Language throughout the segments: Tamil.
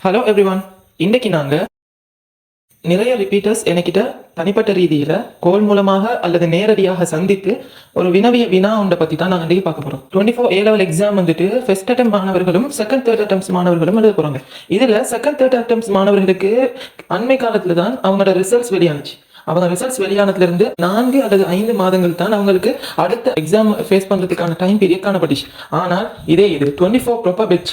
Hello everyone. இன்றைக்கு நாங்கள் நிறைய ரிப்பீட்டர்ஸ் என்கிட்ட தனிப்பட்ட ரீதியில் கோல் மூலமாக அல்லது நேரடியாக சந்தித்து ஒரு வினா ஒன்றை பற்றி தான் நாங்கள் இன்றைக்கி பார்க்க போகிறோம். 24 A level எக்ஸாம் வந்துட்டு ஃபர்ஸ்ட் அட்டெம்ப்ட் மாணவர்களும் செகண்ட் தேர்ட் அட்டெம்ப்ட்ஸ் மாணவர்களும் எழுத போகிறாங்க. இதில் செகண்ட் தேர்ட் அட்டெம்ப்ட்ஸ் மாணவர்களுக்கு அண்மை காலத்தில் தான் அவங்களோட ரிசல்ட்ஸ் வெளியானுச்சு. அவங்க ரிசல்ட்ஸ் வெளியானதுலேருந்து 4 அல்லது 5 மாதங்கள் தான் அவங்களுக்கு அடுத்த எக்ஸாம் ஃபேஸ் பண்ணுறதுக்கான டைம் பீரியட் காணப்பட்டுச்சு. ஆனால் இது 24 ப்ராப்பர் பெட்ச்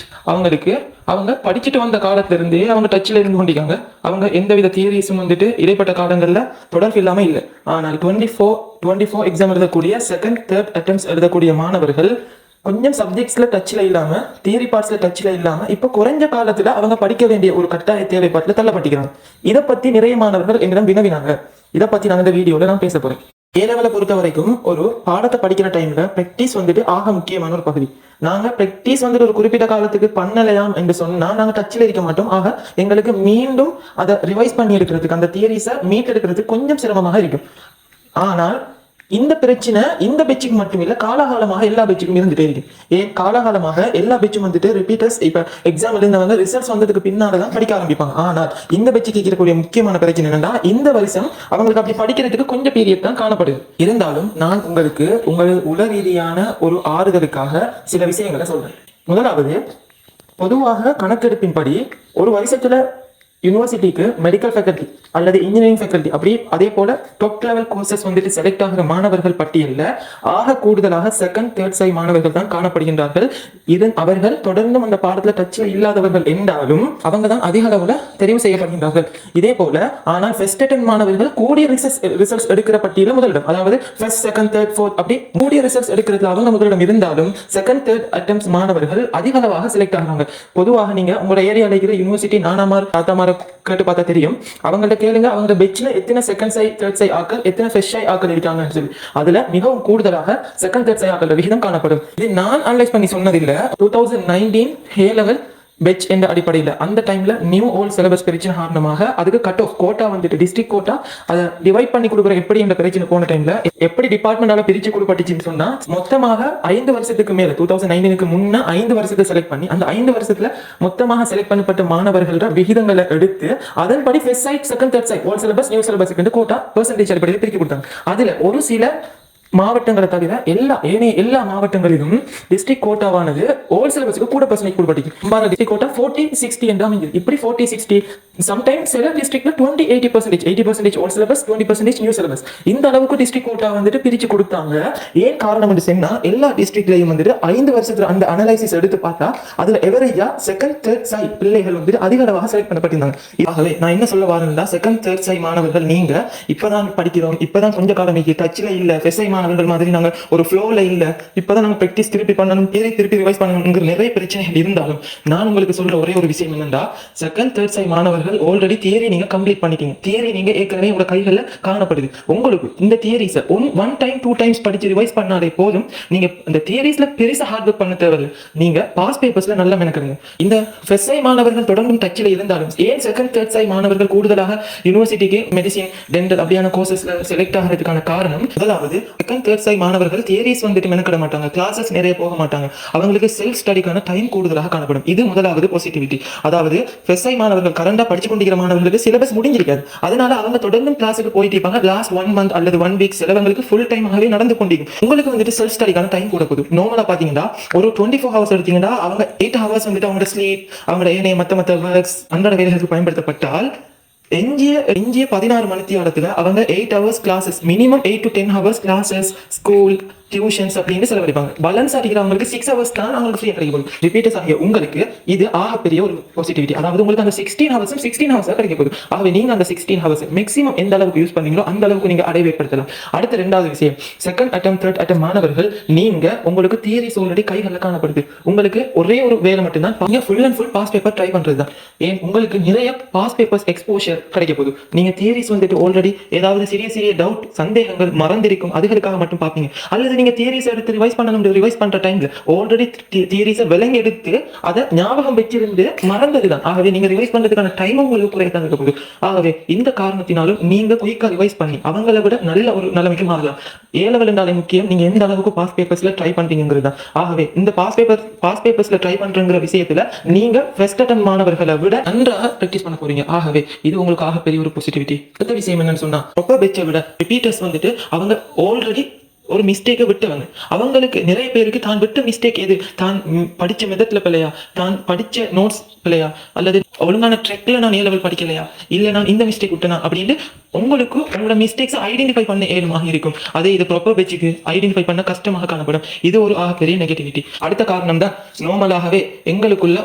அவங்க படிச்சுட்டு வந்த காலத்திலிருந்தே அவங்க டச்சில் இருந்து கொண்டிருக்காங்க. அவங்க எந்தவித தியரிஸும் வந்துட்டு இடைப்பட்ட காலங்களில் தொடர்பு இல்லாமல் இல்லை. ஆனால் 24 எக்ஸாம் எழுதக்கூடிய செகண்ட் தேர்ட் அட்டெம்ப்ட்ஸ் எழுதக்கூடிய மாணவர்கள் கொஞ்சம் சப்ஜெக்ட்ஸில் டச்சில் இல்லாமல், தியரி பார்ட்ஸில் டச்சில் இல்லாமல் இப்போ குறைஞ்ச காலத்தில் அவங்க படிக்க வேண்டிய ஒரு கட்டாய தேவைப்பாட்டில் தள்ளப்பட்டிருக்கிறாங்க. இதை பற்றி நிறைய மாணவர்கள் என்னிடம் வினவினாங்க. இதை பற்றி நாங்கள் இந்த வீடியோவில் நான் பேச போகிறேன். ஏலெவலை பொறுத்த வரைக்கும் ஒரு பாடத்தை படிக்கிற டைமில் ப்ராக்டிஸ் வந்துட்டு ஆக முக்கியமான ஒரு பகுதி. நாங்கள் ப்ராக்டிஸ் வந்துட்டு ஒரு குறிப்பிட்ட காலத்துக்கு பண்ணலையாம் என்று சொன்னால் நாங்கள் டச்சில் இருக்க மாட்டோம். ஆக எங்களுக்கு மீண்டும் அதை ரிவைஸ் பண்ணி எடுக்கிறதுக்கு, அந்த தியரிஸை மீட் எடுக்கிறதுக்கு கொஞ்சம் சிரமமாக இருக்கும். ஆனால் இந்த பிரச்சனை இந்த பெச்சுக்கு மட்டும் இல்லை, காலகாலமாக எல்லா பெச்சுக்கும் இருந்துட்டே இருக்கு. ஏன் காலகாலமாக எல்லா பெச்சும் வந்துட்டு ரிப்பீட்டர்ஸ் இப்போ எக்ஸாம் எழுந்தவங்க ரிசல்ட்ஸ் வந்ததுக்கு பின்னால தான் படிக்க ஆரம்பிப்பாங்க. ஆனால் இந்த பெச்சுக்கு இருக்கக்கூடிய முக்கியமான பிரச்சனை என்னன்னா, இந்த வருஷம் அவங்களுக்கு அப்படி படிக்கிறதுக்கு கொஞ்சம் பீரியட் தான் காணப்படுது. இருந்தாலும் நான் உங்களுக்கு உங்கள் உள ரீதியான ஒரு ஆறுதலுக்காக சில விஷயங்களை சொல்றேன். முதலாவது, பொதுவாக கணக்கெடுப்பின்படி ஒரு வருஷத்துல யூனிவர்சிட்டிக்கு மெடிக்கல் ஃபேக்கல்ட்டி அல்லது இன்ஜினியரிங் ஃபேக்கல்ட்டி அப்படி அதே போல டாப் லெவல் கோர்சஸ் வந்துட்டு செலக்ட் ஆகிற மாணவர்கள் பட்டியலில் ஆக கூடுதலாக செகண்ட் தேர்ட் சை மாணவர்கள் தான் காணப்படுகின்றார்கள். அவர்கள் தொடர்ந்து அந்த பாடத்தில் டச்சில் இல்லாதவர்கள் என்றாலும் அவங்க தான் அதிக அளவில் தெரிவு செய்யப்படுகின்றார்கள். இதே போல ஆனால் ஃபர்ஸ்ட் அட்டெம்ப்ட் மாணவர்கள் கூடிய ரிசல்ட்ஸ் எடுக்கிற பட்டியலில் முதலிடம், அதாவது ஃபர்ஸ்ட் செகண்ட் தேர்ட் ஃபோர்த் அப்படி கூடிய ரிசல்ட்ஸ் எடுக்கிறதுல அவங்க முதலிடம் இருந்தாலும் செகண்ட் தேர்ட் அட்டெம்ப்ட்ஸ் மாணவர்கள் அதிக அளவாக செலக்ட் ஆகிறாங்க. பொதுவாக நீங்க உங்களோட ஏரியாவில் இருக்கிற யூனிவர்சிட்டி நானாமார் தாத்தாமார் கேட்டு பார்த்தா தெரியும். அவங்கள்ட்ட கேளுங்க, அவங்க பெட்ச்ல எத்தனை செகண்ட் சை தேர்ட் சை ஆக்கள், எத்தனை ஃபர்ஸ்ட் சை ஆக்கள் இருக்காங்கன்னு சொல்லி. அதுல மிகவும் கூடுதலாக செகண்ட் தேர்ட் சை ஆக்கள் விகிதம் காணப்படும். இது நான் அனலைஸ் பண்ணி சொன்னதில்லை. 2019 A level பெட்ச் என்ற அடிப்படையில் அந்த டைம்ல நியூ ஓல்ட் சிலபஸ் பிரச்சனை காரணமாக அதுக்கு கட் ஆஃப் கோட்டா வந்துட்டு டிஸ்ட்ரிக்ட் கோட்டா அதை டிவைட் பண்ணி கொடுக்குற எப்படி என்ற பிரச்சனை போன டைம்ல எப்படி டிபார்ட்மெண்டால பிரிச்சு கொடுப்பட்டுச்சுன்னு சொன்னா, மொத்தமாக 5 வருஷத்துக்கு மேல 2019க்கு முன்ன 5 வருஷத்தை செலக்ட் பண்ணி அந்த 5 வருஷத்துல மொத்தமாக செலக்ட் பண்ணப்பட்ட மாணவர்களோட விகிதங்களை எடுத்து அதன்படி first side second third side old syllabus new சிலபஸ்க்கு கோட்டா பெர்சன்டேஜ் அடிப்படையில் பிரிச்சு கொடுத்தாங்க. அதுல ஒரு சில மாவட்டங்களை தவிர எல்லா மாவட்டங்களிலும் டிஸ்ட்ரிக்ட் கோட்டாவானது ஓல்ட் சிலபஸ்க்கு கூட பர்சன்டேஜ் கொடுப்பட்டிருக்கு. டிஸ்ட்ரிக்ட் கோட்டா 40-60 என்று அமைஞ்சது. இப்படி 40-60 சம்டைம்ஸ் சில டிஸ்ட்ரிக்ட்ல 20-80% ஓல்ட் சிலபஸ், 20% நியூ சிலபஸ், இந்த அளவுக்கு டிஸ்ட்ரிக்ட் கோட்டா வந்துட்டு பிரிச்சு கொடுத்தாங்க. ஏன் காரணம் என்று சொன்னா, எல்லா டிஸ்ட்ரிக்ட்லயும் வந்துட்டு 5 வருஷத்துல அந்த அனலைசிஸ் எடுத்து பார்த்தா அதுல எவரேஜா செகண்ட் தேர்ட் சை பிள்ளைகள் வந்துட்டு அதிக அளவாக செலக்ட் பண்ணப்பட்டிருந்தாங்க. ஆகவே நான் என்ன சொல்ல வரேன்னா, செகண்ட் தேர்ட் சை மாணவர்கள் நீங்க இப்பதான் படிக்கிறோம், இப்பதான் கொஞ்ச காலம் டச்சில் இல்ல, ஃபெசை மாணவர்கள் மாதிரி நாங்க ஒரு ஃப்ளோல இல்ல, இப்பதான் நாங்க பிராக்டிஸ் திருப்பி பண்ணணும், திருப்பி ரிவைஸ் பண்ணணுங்கிற நிறைய பிரச்சனைகள் இருந்தாலும் நான் உங்களுக்கு சொல்ற ஒரே ஒரு விஷயம் என்னன்னா, செகண்ட் தேர்ட் சை மாணவர்கள் ஆல்ரெடி தியரி நீங்க கம்ப்ளீட் பண்ணிட்டீங்க. தியரி நீங்க ஏற்கனவே உங்க கைகளில் காணப்படுது. உங்களுக்கு இந்த தியரிஸை ஒன் டைம் 2 டைம்ஸ் படிச்சு ரிவைஸ் பண்ணாலே போதும். நீங்க இந்த தியரிஸ்ல பெருசா ஹார்ட் ஒர்க் பண்ண தேவையில்லை. நீங்க பாஸ் பேப்பர்ஸ்ல நல்லா மெனக்கடுங்க. இந்த ஃபெசை மாணவர்கள் தொடர்ந்தும் டச்சில் இருந்தாலும் ஏன் செகண்ட் தேர்ட் சை மாணவர்கள் கூடுதலாக யூனிவர்சிட்டிக்கு மெடிசின், டென்டல் அப்படியான கோர்சஸ்ல செலக்ட் ஆகிறதுக்கான காரணம், முதலாவது செகண்ட் தேர்ட் சை மாணவர்கள் தியரிஸ் வந்துட்டு மெனக்கட மாட்டாங்க, கிளாஸஸ் நிறைய போக மாட்டாங்க, அவங்களுக்கு செல்ஃப் ஸ்டடிக்கான டைம் கூடுதலாக காணப்படும். இது முதலாவது பாசிட்டிவிட்டி. அதாவது ஃபெசை மாணவர்கள் கரண்டா படிச்சு கொண்டிருக்கிற மாணவர்களுக்கு சிலபஸ் முடிஞ்சிருக்காது, அதனால அவங்க தொடர்ந்து கிளாஸுக்கு போயிட்டு இருப்பாங்க. லாஸ்ட் 1 மந்த் அல்லது 1 வீக் சிலவங்களுக்கு ஃபுல் டைமாகவே நடந்து கொண்டிருக்கும். உங்களுக்கு வந்துட்டு செல்ஃப் ஸ்டடிக்கான டைம் கூட போகுது. நார்மலா பாத்தீங்கன்னா ஒரு 24 ஹவர்ஸ் எடுத்தீங்கன்னா அவங்க 8 ஹவர்ஸ் வந்துட்டு அவங்களோட ஸ்லீப், அவங்களோட ஏனைய மற்ற ஒர்க்ஸ் அன்றாட வேலைகளுக்கு பயன்படுத்தப்பட்டால் எஞ்சிய 16 மணித்தியாலத்துல அவங்க 8 hours classes, minimum 8 to 10 hours classes, school, tuitions அப்படின்னு செலவழிப்பாங்க. பேலன்ஸ் அடிக்கிறவங்களுக்கு 6 ஹவர்ஸ் தான் அவங்களுக்கு ஃப்ரீ கிடைக்கும். ரிப்பீட்டர்ஸ் ஆகிய உங்களுக்கு இது ஆகப்பெரிய ஒரு பாசிட்டிவிட்டி. அதாவது உங்களுக்கு அந்த 16 ஹவர்ஸ் கிடைக்க போகுது. ஆகவே நீங்க அந்த 16 ஹவர்ஸ் மேக்ஸிமம் எந்த அளவுக்கு யூஸ் பண்ணீங்களோ அந்த அளவுக்கு நீங்க அடைவேற்படுத்தலாம். அடுத்த 2வது விஷயம், செகண்ட் அட்டம் தேர்ட் அட்டம் மாணவர்கள் நீங்க உங்களுக்கு தியரிஸ் ஆல்ரெடி கைகளில் காணப்படுது. உங்களுக்கு ஒரே ஒரு வேலை மட்டும்தான், நீங்க full and full pass paper try பண்றது தான். ஏன் உங்களுக்கு நிறைய பாஸ் பேப்பர்ஸ் எக்ஸ்போஷர் கிடைக்க போகுது. நீங்க தியரிஸ் வந்துட்டு ஆல்ரெடி ஏதாவது சிறிய டவுட், சந்தேகங்கள் மறந்திருக்கும், அதுகளுக்காக மட்டும் பார்ப்பீங்க. அல்லது அல்லது நீங்க தியரிஸ் எடுத்து ரிவைஸ் பண்ணணும், ரிவைஸ் பண்ற டைம்ல ஆல்ரெடி தியரிஸை விளங்கி எடுத்து அதை ஞாபகம் வச்சிருந்து மறந்ததுதான். ஆகவே நீங்க ரிவைஸ் பண்றதுக்கான டைம் உங்களுக்கு குறையத்தான் இருக்க போகுது. ஆகவே இந்த காரணத்தினாலும் நீங்க குயிக்கா ரிவைஸ் பண்ணி அவங்கள விட நல்ல ஒரு நிலைமைக்கு மாறலாம். A level என்றாலே முக்கியம், நீங்க எந்த அளவுக்கு பாஸ் பேப்பர்ஸ்ல ட்ரை பண்றீங்கிறது தான். ஆகவே இந்த பாஸ் பேப்பர்ஸ்ல ட்ரை பண்றங்கிற விஷயத்துல நீங்க ஃபர்ஸ்ட் அட்டெம்ப்ட் மாணவர்களை விட நன்றாக பிராக்டிஸ் பண்ண போறீங்க. ஆகவே இது உங்களுக்கு ஆகப்பெரிய ஒரு பாசிட்டிவிட்டி. அடுத்த விஷயம் என்னன்னு சொன்னா, ப்ராப்பர் பேட்சை விட ரிப்பீட்டர்ஸ் வந்துட்டு அவங்க ஆல்ரெடி ஒரு மிஸ்டேக்கை விட்டவங்க. அவங்களுக்கு நிறைய பேருக்கு தான் விட்ட மிஸ்டேக் எது, தான் படிச்ச மெத்தட்ல பிள்ளையா, தான் படிச்ச நோட்ஸ் பிள்ளையா, அல்லது ஒழுங்கான ட்ரெக்ல நான் A level படிக்கலையா, இல்ல நான் இந்த மிஸ்டேக் விட்டனா அப்படின்னு உங்களுக்கு உங்களோட மிஸ்டேக்ஸ் ஐடென்டிஃபை பண்ண ஏழுமாக இருக்கும். அதே இது ப்ராப்பர் பேட்சுக்கு ஐடென்டிஃபை பண்ண கஷ்டமாக காணப்படும். இது ஒரு பெரிய நெகட்டிவிட்டி. அடுத்த காரணம் தான், நார்மலாகவே எங்களுக்குள்ள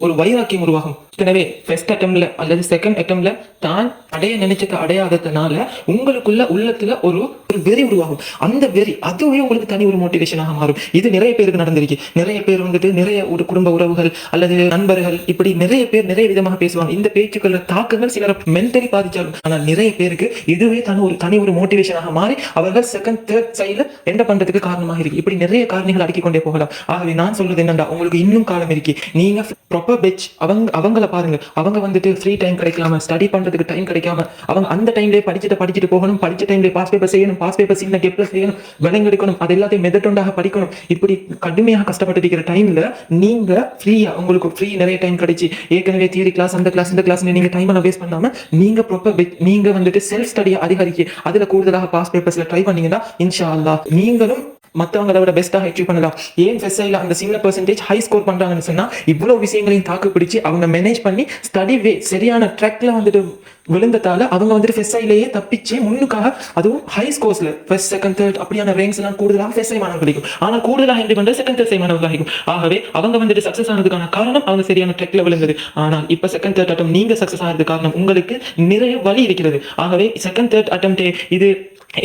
ஒரு வைராக்கியம் உருவாகும். எனவே ஃபர்ஸ்ட் அட்டெம்ப்ட்ல அல்லது செகண்ட் அட்டெம்ப்ட்ல தான் அடைய நினைச்சது அடையாததுனால உங்களுக்குள்ள உள்ளத்துல ஒரு வெறி உருவாகும். அந்த வெறி அதுவே உங்களுக்கு தனி ஒரு மோட்டிவேஷனாக மாறும். இது நிறைய பேருக்கு நடந்திருக்கு. நிறைய பேர் வந்துட்டு நிறைய ஒரு குடும்ப உறவுகள் அல்லது நண்பர்கள் இப்படி நிறைய பேர் நிறைய விதமாக பேசுவாங்க. இந்த பேச்சுக்கள தாக்கங்கள் சிலர் மென்டலி பாதிச்சாலும், ஆனால் நிறைய பேருக்கு இதுவே தனி ஒரு மோட்டிவேஷனாக மாறி அவர்கள் செகண்ட் தேர்ட் சைட்ல என்ன பண்றதுக்கு காரணமாக இருக்கு. இப்படி நிறைய காரணங்கள் அடுக்கிக் கொண்டே போகலாம். ஆகவே நான் சொல்றது என்னன்னா, உங்களுக்கு இன்னும் காலம் இருக்கு. நீங்க ப்ராப்பர் பேட்ச் அவங்கள பாருங்க. அவங்க வந்துட்டு ஃப்ரீ டைம் கிடைக்காம, ஸ்டடி பண்றதுக்கு டைம் கிடைக்காம, அவங்க அந்த டைம்லயே படிச்சுட்டு போகணும், படிச்ச டைம்லயே பாஸ் பேப்பர் செய்யணும், பாஸ் பேப்பர் சின்ன கெப்ல செய்யணும், விலங்கு எடுக்கணும், அது எல்லாத்தையும் மெதட்டொண்டாக படிக்கணும். இப்படி கடுமையாக கஷ்டப்பட்டு இருக்கிற டைம்ல நீங்க ஃப்ரீயா, உங்களுக்கு ஃப்ரீ நிறைய டைம் கிடைச்சி ஏற்கனவே தியரி கிளாஸ் அந்த கிளாஸ் இந்த கிளாஸ் நீங்க டைம் எல்லாம் வேஸ்ட் பண்ணாம நீங்க ப்ராப்பர் நீங்க வந்துட்டு செல்ஃப் ஸ்டடியை அதிகரிக்க அதுல கூடுதலாக பாஸ் பேப்பர்ஸ்ல ட்ரை பண்ணீங்கன்னா இன்ஷா அல்லாஹ் நீங்களும் மற்றவங்களை விட பெஸ்ட்டாக அச்சீவ் பண்ணலாம். ஏன் ஃபெஸ்ஸைல அந்த சின்ன பெர்சன்டேஜ் ஹை ஸ்கோர் பண்றாங்கன்னு சொன்னா, இவ்வளவு விஷயங்களையும் தாக்கு பிடிச்சி அவங்க மேனேஜ் பண்ணி ஸ்டடி சரியான ட்ராக்ல வந்துட்டு விழுந்ததால அவங்க வந்துட்டு ஃபெஸ்ஸைலேயே தப்பிச்சு முன்னுக்காக, அதுவும் ஹை ஸ்கோர்ஸ்ல ஃபர்ஸ்ட் செகண்ட் தேர்ட் அப்படியான ரேங்க்ஸ் எல்லாம் கூடுதலாக ஃபெஸ்ஸை மாணவர்கள் கிடைக்கும். ஆனால் கூடுதலாக எப்படி பண்றது செகண்ட் தேர்ட் மாணவர்கள் கிடைக்கும். ஆகவே அவங்க வந்துட்டு சக்சஸ் ஆனதுக்கான காரணம் அவங்க சரியான ட்ராக்ல விழுந்தது. ஆனால் இப்ப செகண்ட் தேர்ட் அட்டம் நீங்க சக்சஸ் ஆனது காரணம் உங்களுக்கு நிறைய வழி இருக்கிறது. ஆகவே செகண்ட் தேர்ட் அட்டம் இது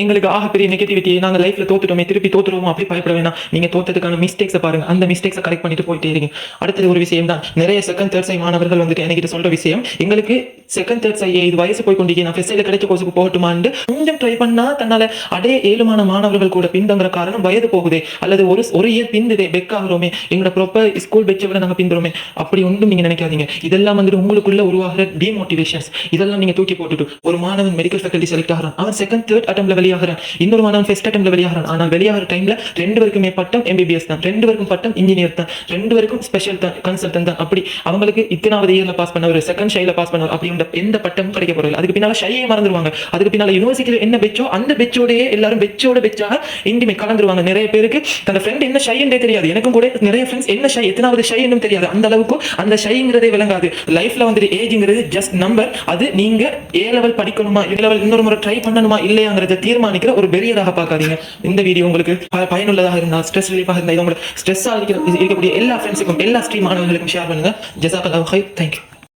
எங்களுக்கு பெரிய நெகட்டிவிட்டி, நாங்கள் லைஃப்ல தோத்துட்டோமே திருப்பி தோத்துருவோம் அப்படி பயப்பட வேணாம். நீங்க தோத்ததுக்கான மிஸ்டேக்ஸை பாருங்க, அந்த மிஸ்டேக்ஸை கரெக்ட் பண்ணிட்டு போயிட்டே இருக்கீங்க. அடுத்தது ஒரு விஷயம் தான், நிறைய செகண்ட் தேர்ட் சை மாணவர்கள் வந்துட்டு என்கிட்ட சொல்ற விஷயம், எங்களுக்கு செகண்ட் தேர்ட் சை இது வயசு போய் கொண்டிருக்கேன், நான் ஃபெஸ்ட்ல கிடைச்ச கோர்ஸுக்கு போகட்டுமான்னு கொஞ்சம் ட்ரை பண்ணா தன்னால அடைய ஏழுமான மாணவர்கள் கூட பின்தங்குற காரணம் வயது போகுதே, அல்லது ஒரு இயர் பிந்துதே, பெக்காகிறோமே, எங்களோட ப்ராப்பர் ஸ்கூல் பெச்சை விட நாங்கள் பிந்துறோமே, அப்படி ஒன்றும் நீங்க நினைக்காதீங்க. இதெல்லாம் வந்துட்டு உங்களுக்குள்ள உருவாகிற டிமோட்டிவேஷன்ஸ். இதெல்லாம் நீங்க தூக்கி போட்டுட்டு, ஒரு மாணவன் மெடிக்கல் ஃபேக்கல்டி செலக்ட் ஆகிறான், அவன் செகண்ட் தேர்ட் அட்டெம்ப்ட்ல வெளியாகிறான், இன்னொரு மாணவன் ஃபர்ஸ்ட் அட்டெம்ப்ட்ல வெளியாகிறான். ஆனால் வெளியாகிற டைம்ல ரெண்டு பேருக்குமே பட்டம் MBBS தான், ரெண்டு பேருக்கும் பட்டம் இன்ஜினியர் தான், ரெண்டு பேருக்கும் ஸ்பெஷல் தான், கன்சல்டன்ட் தான். அப்படி அவங்களுக்கு இத்தனாவது இயர்ல பாஸ் பண்ணவர், செகண்ட் ஷைல பாஸ் பண்ணவர், அப்படி எந்த பட்டமும் கிடைக்க போறது. அதுக்கு பின்னால ஷையை மறந்துடுவாங்க. அதுக்கு பின்னால யூனிவர்சிட்டியில என்ன பெச்சோ அந்த பெச்சோடயே எல்லாரும் பெச்சாக இன்டிமேட் கலந்துருவாங்க. நிறைய பேருக்கு தன் ஃப்ரெண்ட் என்ன ஷைன்றே தெரியாது. எனக்கும் கூட நிறைய ஃப்ரெண்ட்ஸ் என்ன ஷை, எத்தனாவது ஷை என்னும் தெரியாது. அந்த அளவுக்கு அந்த ஷைங்கிறதே விளங்காது. லைஃப்ல வந்துட்டு ஏஜ்ங்கிறது ஜஸ்ட் நம்பர். அது நீங்க A level படிக்கணுமா, A level இன்னொரு முறை ட்ரை பண்ணணுமா இல்லையாங்கிறத தீர்மானிக்கிற ஒரு பெரியதாக பார்க்காதீங்க. இந்த வீடியோ உங்களுக்கு பயனுள்ளதாக இருந்தா, ஸ்ட்ரெஸ் ரிலீஃபாக இருந்தா, இது உங்களுக்கு ஸ்ட்ரெஸ்ஸாக இருக்கக்கூடிய எல்லா ஃப்ரெண்ட்ஸுக்கும் எல்லா ஸ்ட்ரீம் மாணவர்களுக்கும் ஷேர் பண்ணுங்க. ஜஸாக்கல்லாஹு கைர். தேங்க்யூ.